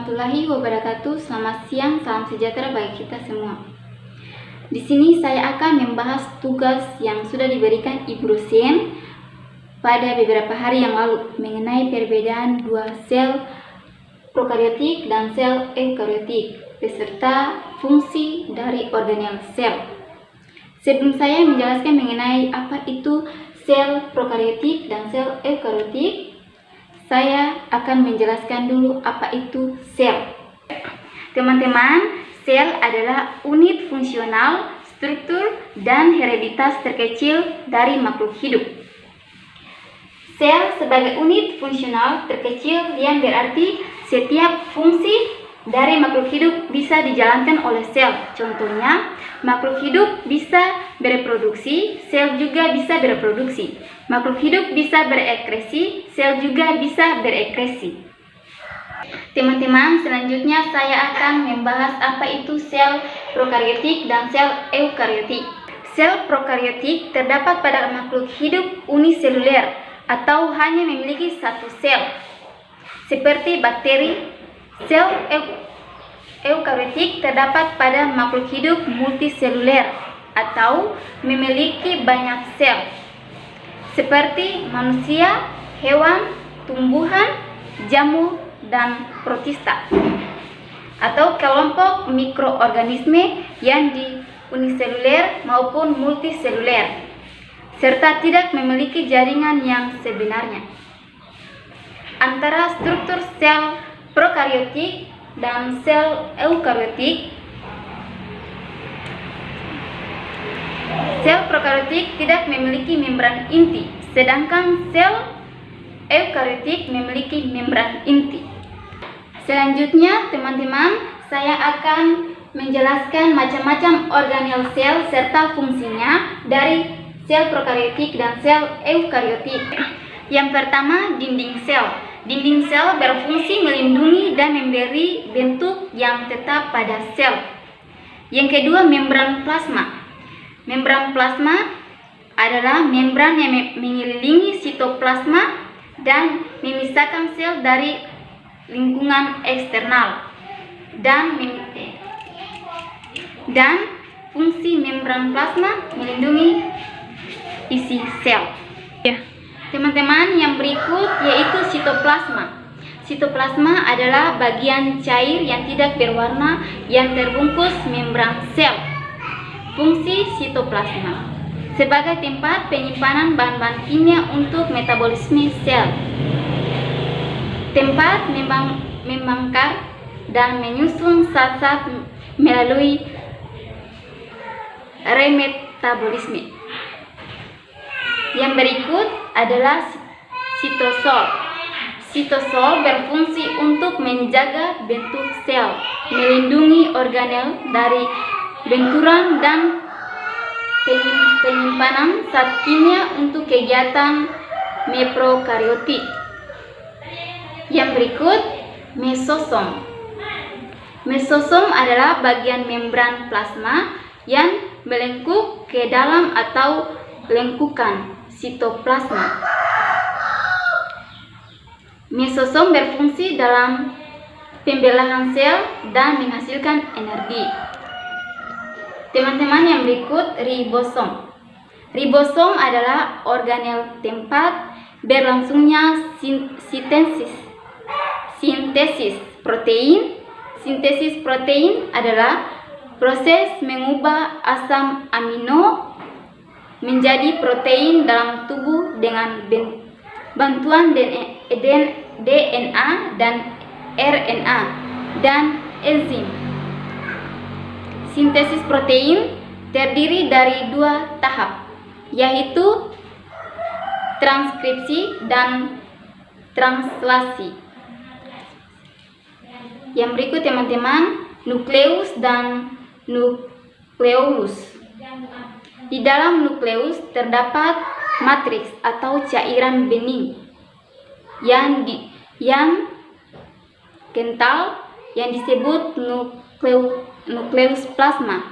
warahmatullahi wabarakatuh. Selamat siang, salam sejahtera bagi kita semua. Di sini saya akan membahas tugas yang sudah diberikan Ibu dosen pada beberapa hari yang lalu mengenai perbedaan dua sel prokariotik dan sel eukariotik beserta fungsi dari organel sel. Sebelum saya menjelaskan mengenai apa itu sel prokariotik dan sel eukariotik, saya akan menjelaskan dulu apa itu sel. Teman-teman, sel adalah unit fungsional, struktur, dan hereditas terkecil dari makhluk hidup. Sel sebagai unit fungsional terkecil yang berarti setiap fungsi dari makhluk hidup bisa dijalankan oleh sel. Contohnya, makhluk hidup bisa bereproduksi, sel juga bisa bereproduksi. Makhluk hidup bisa berekresi, sel juga bisa berekresi. Teman-teman, selanjutnya saya akan membahas apa itu sel prokariotik dan sel eukariotik. Sel prokariotik terdapat pada makhluk hidup uniseluler atau hanya memiliki satu sel, seperti bakteri. Sel eukariotik terdapat pada makhluk hidup multiseluler atau memiliki banyak sel, seperti manusia, hewan, tumbuhan, jamur, dan protista, atau kelompok mikroorganisme yang di uniseluler maupun multiseluler, serta tidak memiliki jaringan yang sebenarnya. Antara struktur sel prokariotik dan sel eukariotik, sel prokariotik tidak memiliki membran inti, sedangkan sel eukariotik memiliki membran inti. Selanjutnya, teman-teman, saya akan menjelaskan macam-macam organel sel serta fungsinya dari sel prokariotik dan sel eukariotik. Yang pertama, dinding sel. Dinding sel berfungsi melindungi dan memberi bentuk yang tetap pada sel. Yang kedua, membran plasma. Membran plasma adalah membran yang mengelilingi sitoplasma dan memisahkan sel dari lingkungan eksternal. Dan fungsi membran plasma melindungi isi sel. Teman-teman, yang berikut yaitu sitoplasma. Sitoplasma adalah bagian cair yang tidak berwarna yang terbungkus membran sel. Fungsi sitoplasma sebagai tempat penyimpanan bahan-bahan kimia untuk metabolisme sel, tempat membangkar dan menyusun zat-zat melalui remetabolisme. Yang berikut adalah sitosol. Sitosol berfungsi untuk menjaga bentuk sel, melindungi organel dari benturan dan penyimpanan zat kimia untuk kegiatan meprokariotik. Yang berikut, mesosom. Mesosom adalah bagian membran plasma yang melengkung ke dalam atau lengkungan sitoplasma. Mesosom berfungsi dalam pembelahan sel dan menghasilkan energi. Teman-teman, yang berikut, ribosom. Ribosom adalah organel tempat berlangsungnya sintesis protein. Sintesis protein adalah proses mengubah asam amino menjadi protein dalam tubuh dengan bantuan DNA dan RNA dan enzim. Sintesis protein terdiri dari dua tahap, yaitu transkripsi dan translasi. Yang berikut, teman-teman, nukleus dan nukleolus. Di dalam nukleus terdapat matriks atau cairan bening yang kental yang disebut nukleus plasma.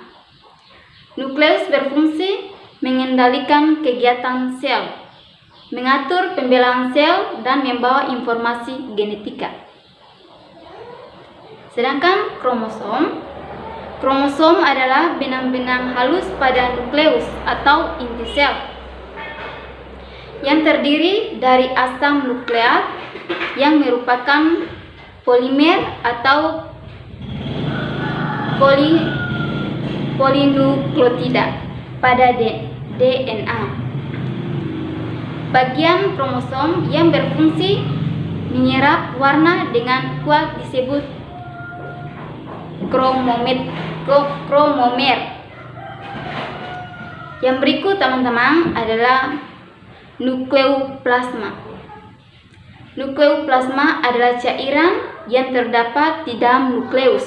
Nukleus berfungsi mengendalikan kegiatan sel, mengatur pembelahan sel, dan membawa informasi genetika. Sedangkan kromosom adalah benang-benang halus pada nukleus atau inti sel yang terdiri dari asam nukleat yang merupakan polimer atau polinukleotida pada DNA. Bagian kromosom yang berfungsi menyerap warna dengan kuat disebut kromomer. Yang berikut teman-teman adalah nukleoplasma. Nukleoplasma adalah cairan yang terdapat di dalam nukleus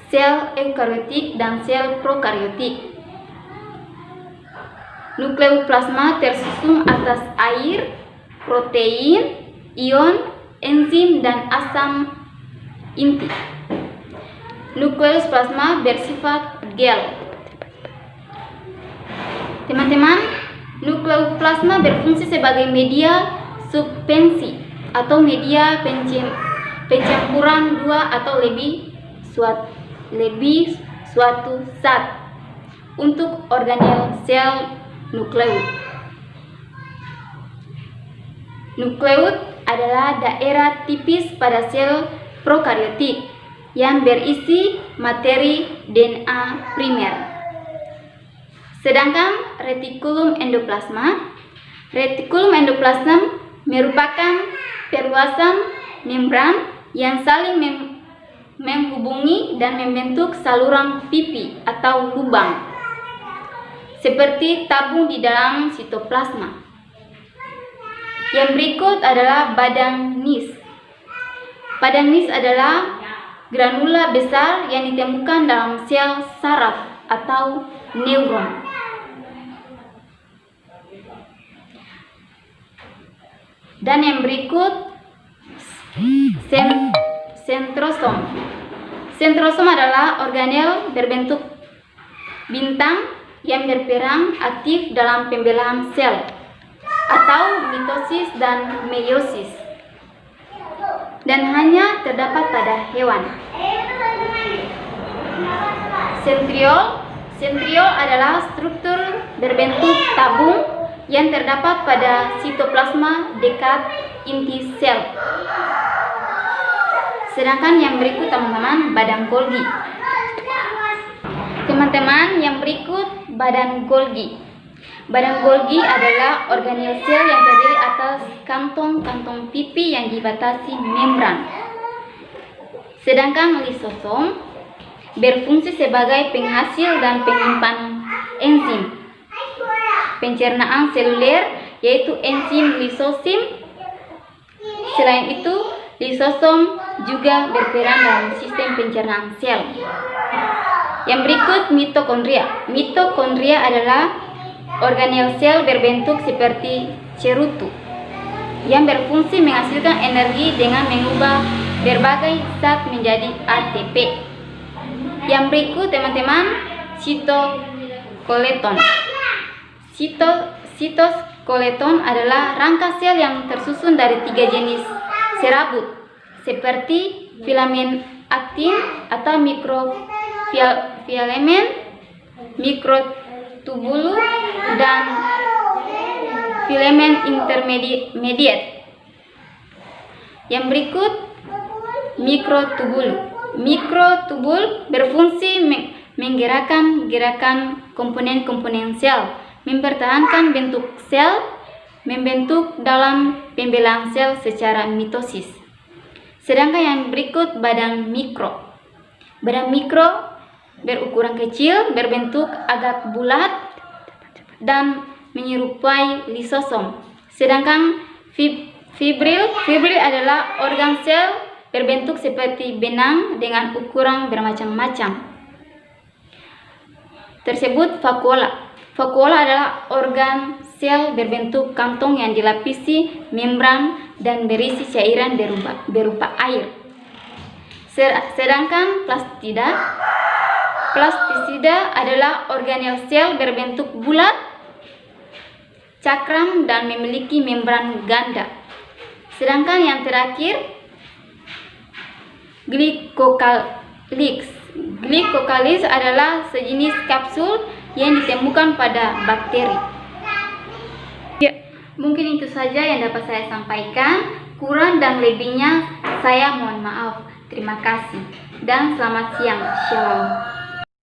sel eukariotik dan sel prokariotik. Nukleoplasma tersusun atas air, protein, ion, enzim, dan asam inti. Nukleus plasma bersifat gel. Teman-teman, nukleoplasma berfungsi sebagai media suspensi atau media pencampuran dua atau lebih suatu zat untuk organel sel nukleus. Nukleus adalah daerah tipis pada sel prokariotik yang berisi materi DNA primer. Sedangkan retikulum endoplasma merupakan perluasan membran yang saling menghubungi dan membentuk saluran pipi atau lubang seperti tabung di dalam sitoplasma. Yang berikut adalah badan nis. Badan nis adalah granula besar yang ditemukan dalam sel saraf atau neuron. Dan yang berikut sentrosom. Sentrosom adalah organel berbentuk bintang yang berperan aktif dalam pembelahan sel atau mitosis dan meiosis, dan hanya terdapat pada hewan. Sentriol adalah struktur berbentuk tabung yang terdapat pada sitoplasma dekat inti sel. Sedangkan yang berikut teman-teman, badan Golgi. Teman-teman, yang berikut badan Golgi. Badan Golgi adalah organel sel yang terdiri atas kantong-kantong pipi yang dibatasi membran. Sedangkan lisosom berfungsi sebagai penghasil dan penyimpan enzim pencernaan seluler, yaitu enzim lisosim. Selain itu, lisosom juga berperan dalam sistem pencernaan sel. Yang berikut mitokondria. Mitokondria adalah organel sel berbentuk seperti cerutu yang berfungsi menghasilkan energi dengan mengubah berbagai zat menjadi ATP. Yang berikut teman-teman, sitoskeleton. Sitoskeleton adalah rangka sel yang tersusun dari 3 jenis serabut seperti filamen aktin atau mikrofilamen, mikrotubulus, dan filamen intermediate. Yang berikut mikrotubul berfungsi menggerakkan gerakan komponen-komponen sel, mempertahankan bentuk sel, membentuk dalam pembelahan sel secara mitosis. Sedangkan yang berikut badan mikro. Badan mikro berukuran kecil, berbentuk agak bulat dan menyerupai lisosom. Sedangkan fibril adalah organ sel berbentuk seperti benang dengan ukuran bermacam-macam. Tersebut vakuola. Vakuola adalah organ sel berbentuk kantong yang dilapisi membran dan berisi cairan berupa air. Sedangkan plastisida adalah organel sel berbentuk bulat, cakram, dan memiliki membran ganda. Sedangkan yang terakhir, Glycocalyx. Glycocalyx adalah sejenis kapsul yang ditemukan pada bakteri. Ya, mungkin itu saja yang dapat saya sampaikan. Kurang dan lebihnya saya mohon maaf. Terima kasih dan selamat siang. Shalom.